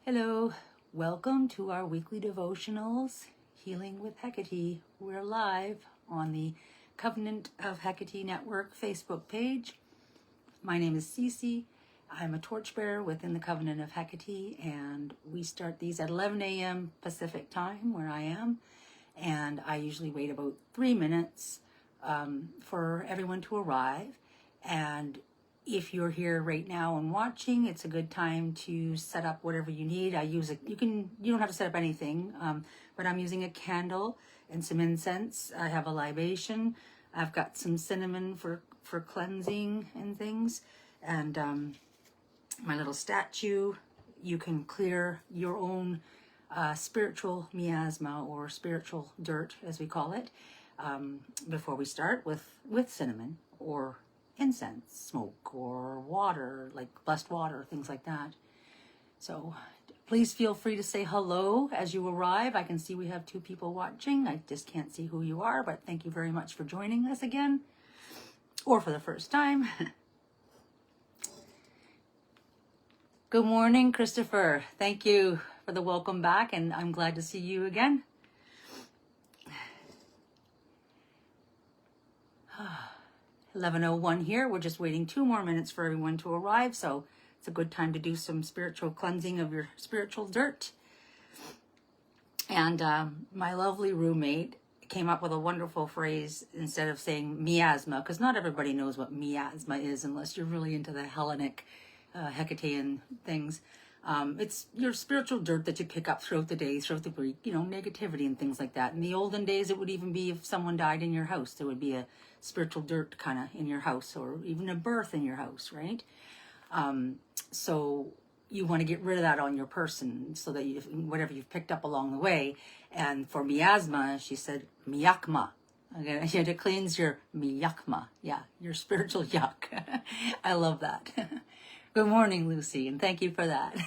Hello, welcome to our weekly devotionals, Healing with Hecate. We're live on the Covenant of Hecate Network Facebook page. My name is Cece. I'm a torchbearer within the Covenant of Hecate, and we start these at 11 a.m. Pacific time, where I am, and I usually wait about 3 minutes for everyone to arrive. And if you're here right now and watching, it's a good time to set up whatever you need. You don't have to set up anything, but I'm using a candle and some incense. I have a libation. I've got some cinnamon for cleansing and things. And my little statue. You can clear your own spiritual miasma, or spiritual dirt, as we call it, before we start with cinnamon or incense, smoke, or water, like blessed water, things like that. So please feel free to say hello as you arrive. I can see we have 2 people watching. I just can't see who you are, but thank you very much for joining us again, or for the first time. Good morning, Christopher. Thank you for the welcome back, and I'm glad to see you again. 11:01 here. We're just waiting 2 more minutes for everyone to arrive, so it's a good time to do some spiritual cleansing of your spiritual dirt. And my lovely roommate came up with a wonderful phrase instead of saying miasma, because not everybody knows what miasma is unless you're really into the Hellenic Hecatean things. It's your spiritual dirt that you pick up throughout the day, throughout the week, negativity and things like that. In the olden days, it would even be if someone died in your house, there would be a spiritual dirt kind of in your house, or even a birth in your house, right? So you want to get rid of that on your person, so that whatever you've picked up along the way. And for miasma, she said miakma. Okay, you have to cleanse your miakma. Yeah, your spiritual yuck. I love that. Good morning, Lucy, and thank you for that.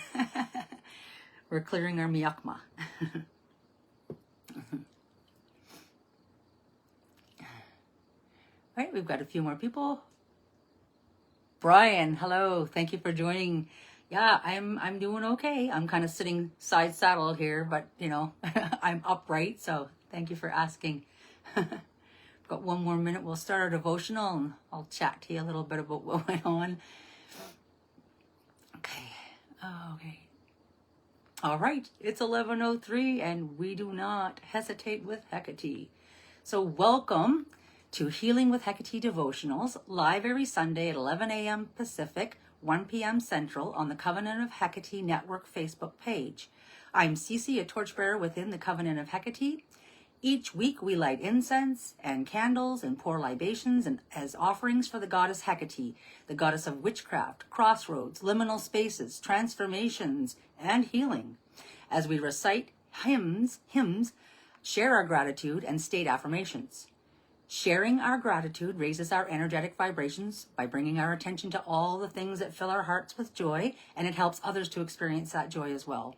We're clearing our miakma. All right, we've got a few more people. Brian, hello. Thank you for joining. Yeah, I'm doing okay. I'm kind of sitting side saddle here, but I'm upright, so thank you for asking. Got 1 more minute. We'll start our devotional, and I'll chat to you a little bit about what went on. Okay. All right. It's 11:03, and we do not hesitate with Hecate. So welcome to Healing with Hecate Devotionals, live every Sunday at 11 a.m. Pacific, 1 p.m. Central on the Covenant of Hecate Network Facebook page. I'm Cece, a torchbearer within the Covenant of Hecate. Each week we light incense and candles and pour libations as offerings for the Goddess Hekate, the goddess of witchcraft, crossroads, liminal spaces, transformations, and healing. As we recite hymns, share our gratitude, and state affirmations. Sharing our gratitude raises our energetic vibrations by bringing our attention to all the things that fill our hearts with joy, and it helps others to experience that joy as well.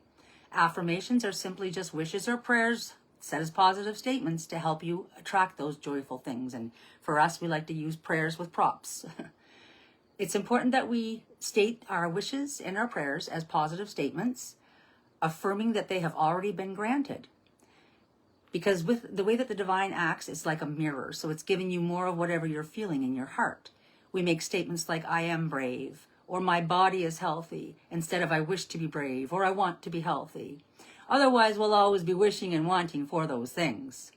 Affirmations are simply just wishes or prayers set as positive statements to help you attract those joyful things. And for us, we like to use prayers with props. It's important that we state our wishes and our prayers as positive statements, affirming that they have already been granted. Because with the way that the divine acts, it's like a mirror. So it's giving you more of whatever you're feeling in your heart. We make statements like, I am brave, or my body is healthy, instead of I wish to be brave, or I want to be healthy. Otherwise, we'll always be wishing and wanting for those things.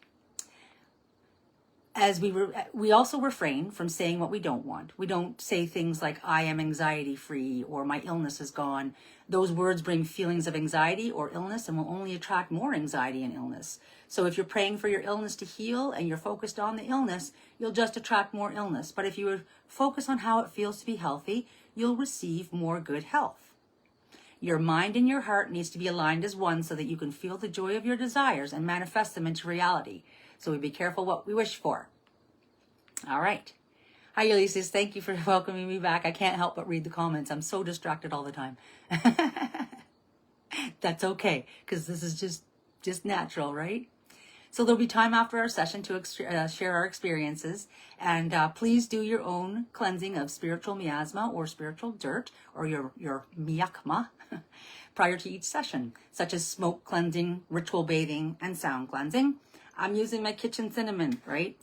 As we also refrain from saying what we don't want. We don't say things like, I am anxiety free, or my illness is gone. Those words bring feelings of anxiety or illness and will only attract more anxiety and illness. So if you're praying for your illness to heal and you're focused on the illness, you'll just attract more illness. But if you focus on how it feels to be healthy, you'll receive more good health. Your mind and your heart needs to be aligned as one so that you can feel the joy of your desires and manifest them into reality. So we be careful what we wish for. All right. Hi, Ulysses. Thank you for welcoming me back. I can't help but read the comments. I'm so distracted all the time. That's okay, because this is just natural, right? So there'll be time after our session to share our experiences. And please do your own cleansing of spiritual miasma or spiritual dirt, or your miasma, prior to each session, such as smoke cleansing, ritual bathing, and sound cleansing. I'm using my kitchen cinnamon, right?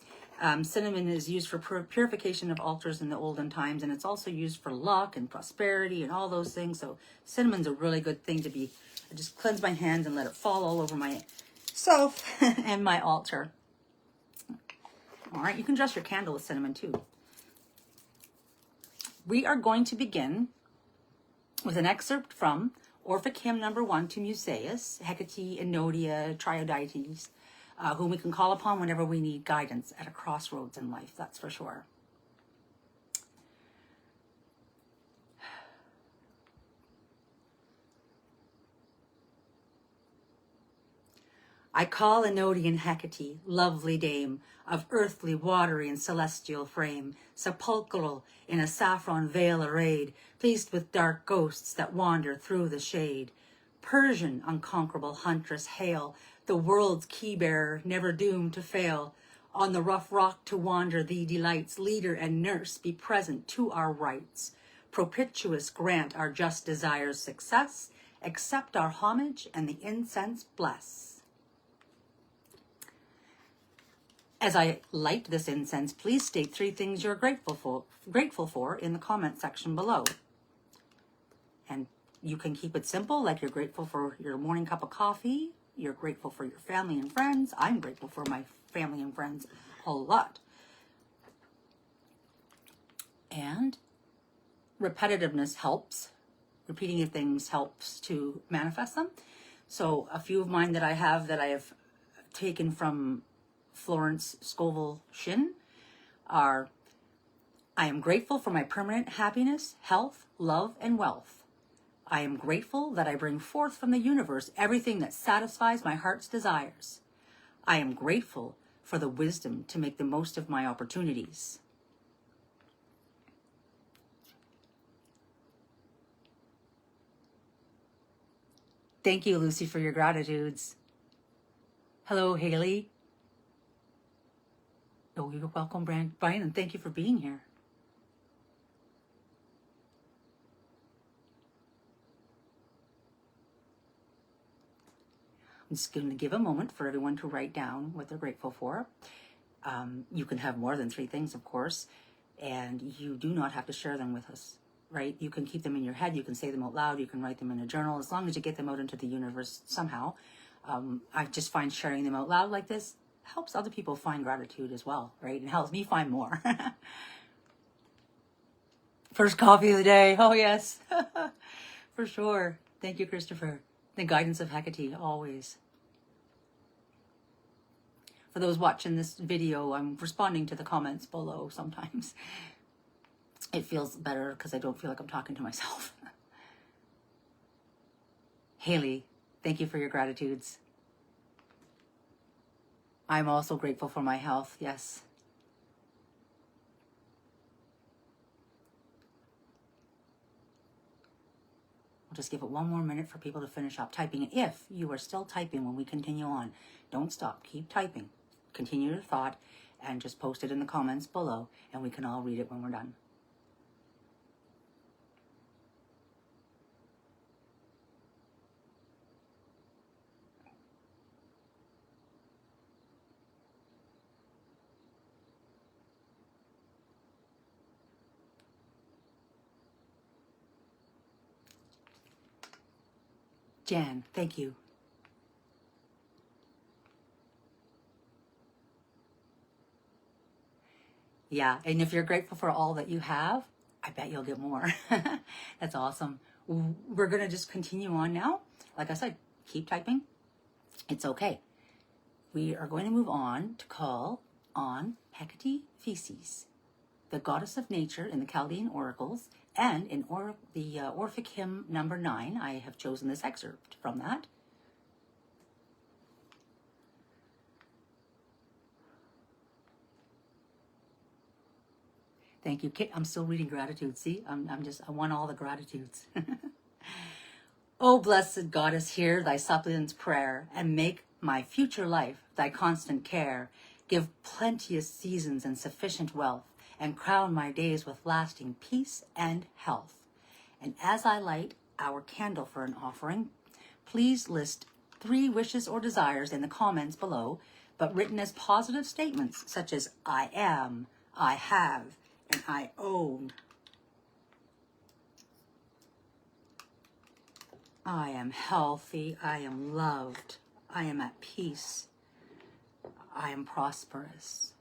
Cinnamon is used for purification of altars in the olden times, and it's also used for luck and prosperity and all those things. So cinnamon's a really good thing to be. I just cleanse my hands and let it fall all over myself and my altar. All right, you can dress your candle with cinnamon too. We are going to begin with an excerpt from Orphic Hymn number 1 to Musaeus, Hecate, Enodia, Triodeities, whom we can call upon whenever we need guidance at a crossroads in life, that's for sure. I call Enodian Hecate, lovely dame, of earthly, watery, and celestial frame, sepulchral, in a saffron veil arrayed, pleased with dark ghosts that wander through the shade. Persian, unconquerable huntress, hail, the world's key-bearer, never doomed to fail. On the rough rock to wander thee delights, leader and nurse, be present to our rights. Propitious grant our just desires success, accept our homage and the incense bless. As I light this incense, please state 3 things you're grateful for in the comment section below. And you can keep it simple, like you're grateful for your morning cup of coffee, you're grateful for your family and friends. I'm grateful for my family and friends a lot. And repetitiveness helps. Repeating things helps to manifest them. So a few of mine that I have taken from Florence Scovel Shin are: I am grateful for my permanent happiness, health, love, and wealth. I am grateful that I bring forth from the universe everything that satisfies my heart's desires. I am grateful for the wisdom to make the most of my opportunities. Thank you, Lucy, for your gratitudes. Hello, Haley. Oh, you're welcome, Brian, and thank you for being here. I'm just going to give a moment for everyone to write down what they're grateful for. You can have more than 3 things, of course, and you do not have to share them with us, right? You can keep them in your head, you can say them out loud, you can write them in a journal, as long as you get them out into the universe somehow. I just find sharing them out loud like this helps other people find gratitude as well, right? It helps me find more. First coffee of the day. Oh, yes. For sure. Thank you, Christopher. The guidance of Hecate, always. For those watching this video, I'm responding to the comments below sometimes. It feels better because I don't feel like I'm talking to myself. Haley, thank you for your gratitudes. I'm also grateful for my health, yes. We'll just give it one more minute for people to finish up typing. If you are still typing when we continue on, don't stop. Keep typing. Continue your thought and just post it in the comments below, and we can all read it when we're done. Jan, thank you. Yeah, and if you're grateful for all that you have, I bet you'll get more. That's awesome. We're going to just continue on now. Like I said, keep typing. It's okay. We are going to move on to call on Hecate Feces, the goddess of nature in the Chaldean oracles, and in the Orphic Hymn number 9. I have chosen this excerpt from that. Thank you, Kit. I'm still reading gratitude. See, I want all the gratitudes. Oh, blessed goddess, hear thy suppliant's prayer, and make my future life thy constant care. Give plenteous seasons and sufficient wealth, and crown my days with lasting peace and health. And as I light our candle for an offering, please list 3 wishes or desires in the comments below, but written as positive statements such as I am, I have, and I own. I am healthy, I am loved, I am at peace, I am prosperous.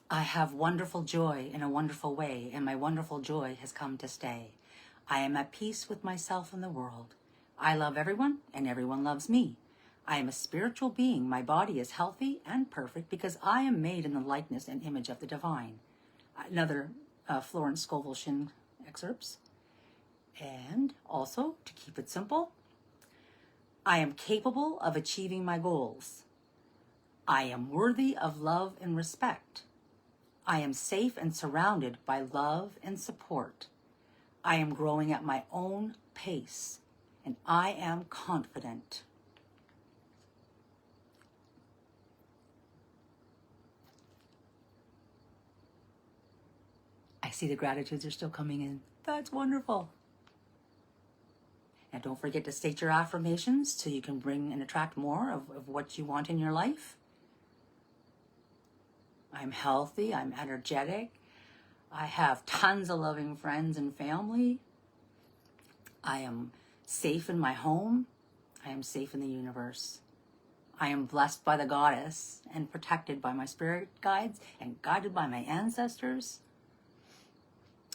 I have wonderful joy in a wonderful way, and my wonderful joy has come to stay. I am at peace with myself and the world. I love everyone, and everyone loves me. I am a spiritual being. My body is healthy and perfect because I am made in the likeness and image of the divine. Another Florence Scovel Shinn excerpts. And also, to keep it simple, I am capable of achieving my goals. I am worthy of love and respect. I am safe and surrounded by love and support. I am growing at my own pace, and I am confident. I see the gratitudes are still coming in. That's wonderful. And don't forget to state your affirmations so you can bring and attract more of what you want in your life. I'm healthy, I'm energetic, I have tons of loving friends and family. I am safe in my home. I am safe in the universe. I am blessed by the goddess and protected by my spirit guides and guided by my ancestors.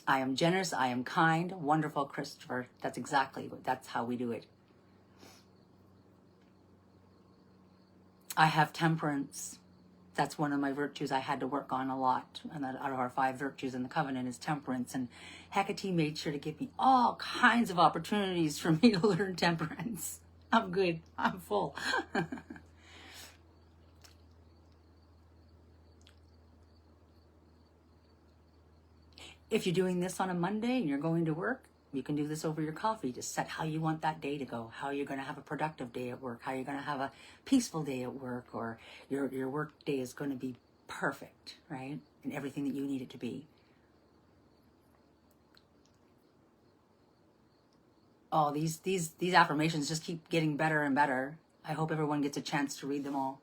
I am generous, I am kind. Wonderful, Christopher. That's how we do it. I have temperance. That's one of my virtues I had to work on a lot. And that out of our 5 virtues in the covenant is temperance. And Hecate made sure to give me all kinds of opportunities for me to learn temperance. I'm good. I'm full. If you're doing this on a Monday and you're going to work, you can do this over your coffee. Just set how you want that day to go, how you're going to have a productive day at work, how you're going to have a peaceful day at work, or your work day is going to be perfect, right? And everything that you need it to be. Oh, these affirmations just keep getting better and better. I hope everyone gets a chance to read them all.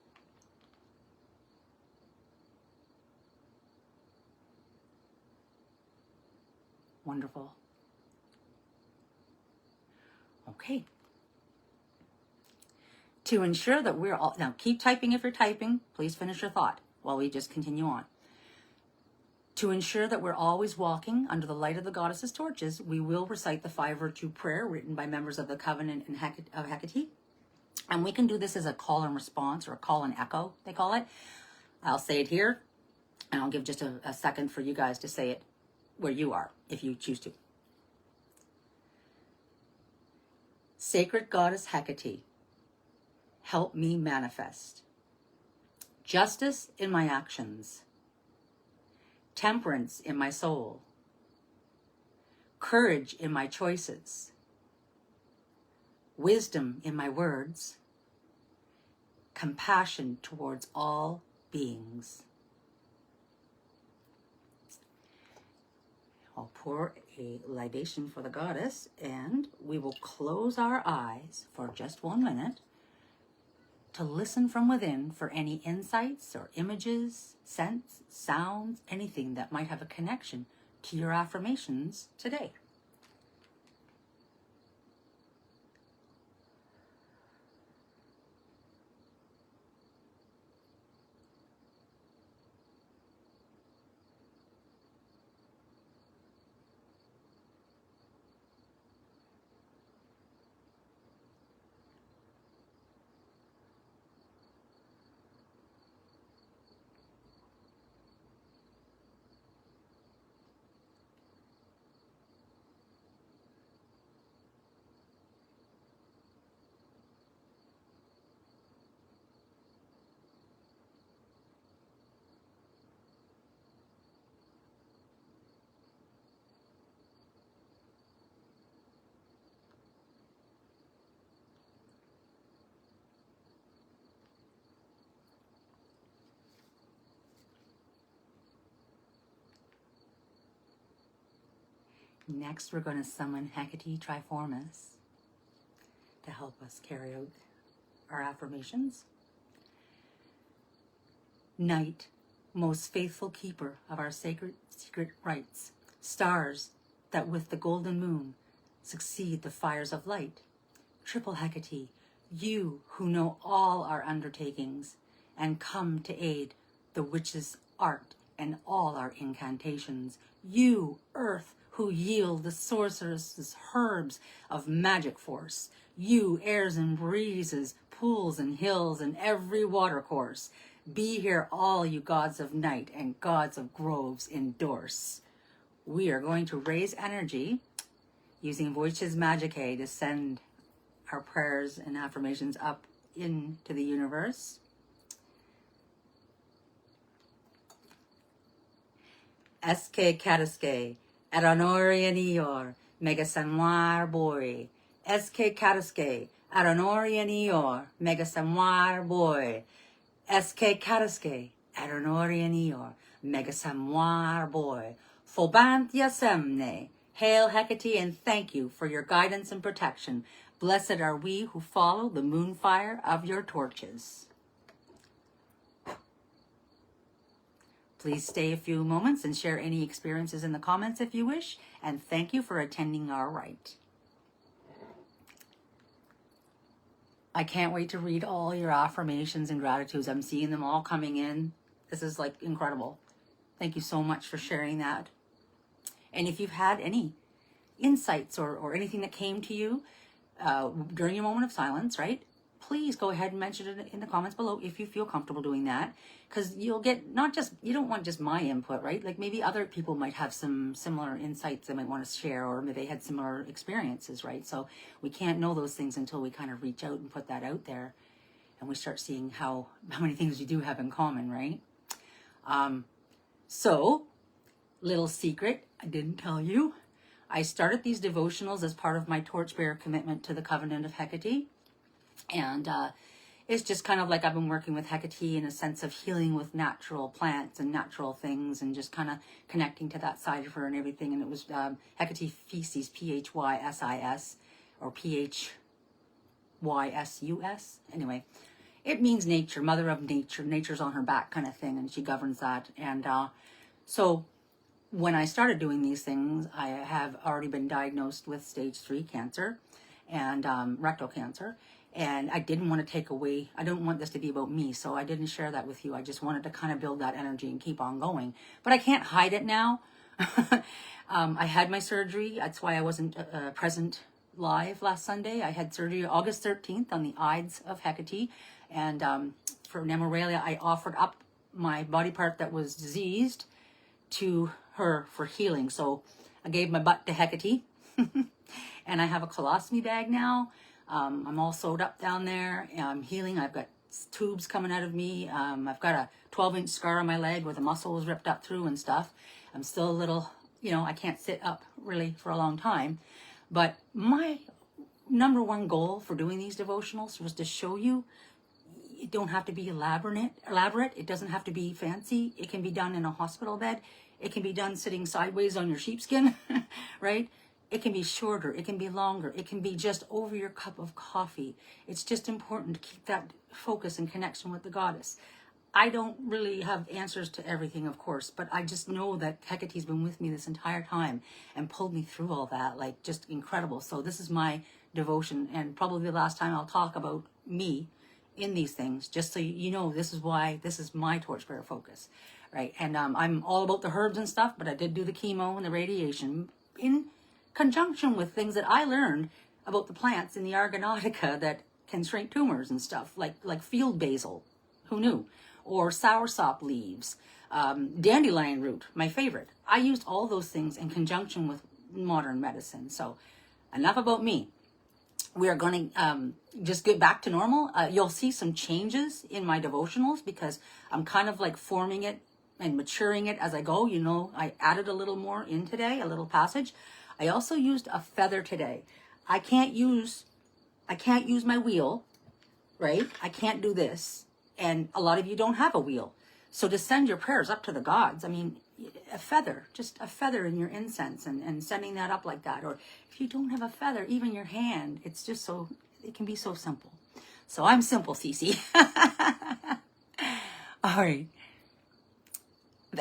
Wonderful. Okay. To ensure that we're all, now keep typing if you're typing, please finish your thought while we just continue on. To ensure that we're always walking under the light of the goddess's torches, we will recite the 5 virtue prayer written by members of the covenant of Hecate. And we can do this as a call and response, or a call and echo, they call it. I'll say it here, and I'll give just a second for you guys to say it where you are, if you choose to. Sacred Goddess Hekate, help me manifest justice in my actions, temperance in my soul, courage in my choices, wisdom in my words, compassion towards all beings. I'll pour a libation for the goddess, and we will close our eyes for just 1 minute to listen from within for any insights or images, scents, sounds, anything that might have a connection to your affirmations today. Next, we're going to summon Hecate Triformis to help us carry out our affirmations. Night, most faithful keeper of our sacred secret rites, stars that with the golden moon succeed the fires of light. Triple Hecate, you who know all our undertakings and come to aid the witch's art and all our incantations. You, earth, who yield the sorceress's herbs of magic force. You, airs and breezes, pools and hills, and every watercourse. Be here all you gods of night and gods of groves endorse. We are going to raise energy using Voices Magicae to send our prayers and affirmations up into the universe. Eske kataske, aranorian ior, mega sanwar boy. Eske kataske, aranorian ior, mega sanwar boy. Eske kataske, aranorian ior, mega sanwar boy. Phobant yasemne. Hail Hecate, and thank you for your guidance and protection. Blessed are we who follow the moonfire of your torches. Please stay a few moments and share any experiences in the comments if you wish, and thank you for attending our rite. I can't wait to read all your affirmations and gratitudes. I'm seeing them all coming in. This is like incredible. Thank you so much for sharing that. And if you've had any insights or anything that came to you during your moment of silence, right? Please go ahead and mention it in the comments below if you feel comfortable doing that. Because you'll get you don't want just my input, right? Like maybe other people might have some similar insights they might want to share, or maybe they had similar experiences, right? So we can't know those things until we kind of reach out and put that out there. And we start seeing how many things we do have in common, right? So, little secret, I didn't tell you. I started these devotionals as part of my Torchbearer commitment to the Covenant of Hecate. And it's just kind of like I've been working with Hecate in a sense of healing with natural plants and natural things and just kind of connecting to that side of her and everything. And it was Hecate Feces, P-H-Y-S-I-S, or P-H-Y-S-U-S. Anyway, it means nature, mother of nature. Nature's on her back kind of thing, and she governs that. And so when I started doing these things, I have already been diagnosed with stage 3 cancer and rectal cancer. And I didn't want to take away, I don't want this to be about me, so I didn't share that with you. I just wanted to kind of build that energy and keep on going. But I can't hide it now. I had my surgery. That's why I wasn't present live last Sunday. I had surgery August 13th on the Ides of Hecate. And for Nemoralia, I offered up my body part that was diseased to her for healing. So I gave my butt to Hecate. And I have a colostomy bag now. I'm all sewed up down there. I'm healing. I've got tubes coming out of me. I've got a 12-inch scar on my leg where the muscle was ripped up through and stuff. I'm still a little, I can't sit up really for a long time. But my number one goal for doing these devotionals was to show you it don't have to be elaborate. It doesn't have to be fancy. It can be done in a hospital bed. It can be done sitting sideways on your sheepskin, right? It can be shorter, it can be longer, it can be just over your cup of coffee. It's just important to keep that focus and connection with the goddess. I don't really have answers to everything, of course, but I just know that Hecate's been with me this entire time and pulled me through all that, like just incredible. So this is my devotion, and probably the last time I'll talk about me in these things, just so you know this is my Torchbearer focus, right? And I'm all about the herbs and stuff, but I did do the chemo and the radiation in conjunction with things that I learned about the plants in the Argonautica that can shrink tumors and stuff, like field basil, who knew, or soursop leaves, dandelion root, my favorite. I used all those things in conjunction with modern medicine. So enough about me. We are going to just get back to normal. You'll see some changes in my devotionals because I'm kind of like forming it and maturing it as I go. I added a little more in today, a little passage. I also used a feather today. I can't use my wheel, right? I can't do this. And a lot of you don't have a wheel. So to send your prayers up to the gods, I mean, a feather, just a feather in your incense, and sending that up like that. Or if you don't have a feather, even your hand, it's just so, it can be so simple. So I'm simple, Cece. All right.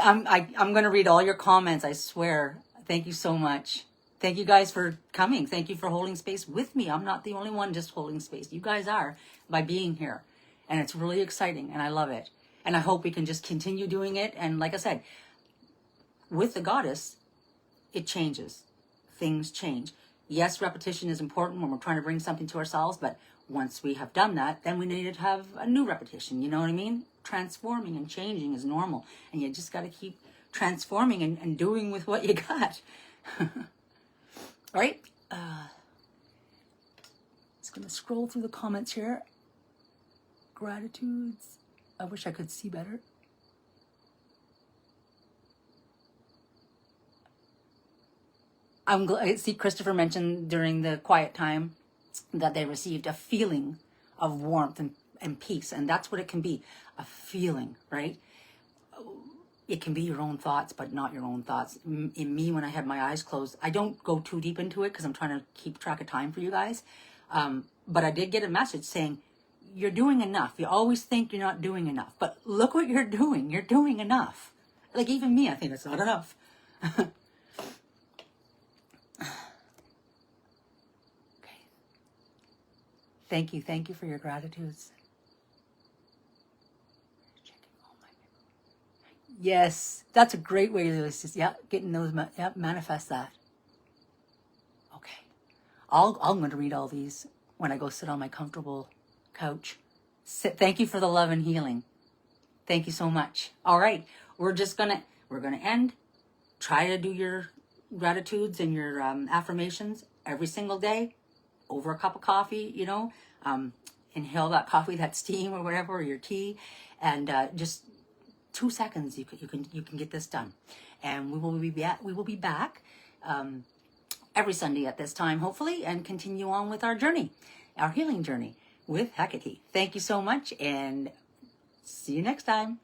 I'm going to read all your comments, I swear. Thank you so much. Thank you guys for coming. Thank you for holding space with me. I'm not the only one just holding space. You guys are, by being here. And it's really exciting, and I love it. And I hope we can just continue doing it. And like I said, with the goddess, it changes. Things change. Yes, repetition is important when we're trying to bring something to ourselves, but once we have done that, then we need to have a new repetition. You know what I mean? Transforming and changing is normal. And you just got to keep transforming and doing with what you got. All right. Just going to scroll through the comments here. Gratitudes. I wish I could see better. I see Christopher mentioned during the quiet time that they received a feeling of warmth and peace. And that's what it can be, a feeling, right? It can be your own thoughts, but not your own thoughts. In me, when I had my eyes closed, I don't go too deep into it because I'm trying to keep track of time for you guys. But I did get a message saying, you're doing enough. You always think you're not doing enough, but look what you're doing. You're doing enough. Like even me, I think it's not enough. Thank you. Thank you for your gratitudes. Yes, that's a great way to do this. Yeah, getting those, manifest that. Okay. I'm going to read all these when I go sit on my comfortable couch. Thank you for the love and healing. Thank you so much. All right. We're going to end. Try to do your gratitudes and your affirmations every single day. Over a cup of coffee, you know, inhale that coffee, that steam or whatever, or your tea, and just 2 seconds, you can get this done. And we will be back every Sunday at this time, hopefully, and continue on with our journey, our healing journey with Hecate. Thank you so much, and see you next time.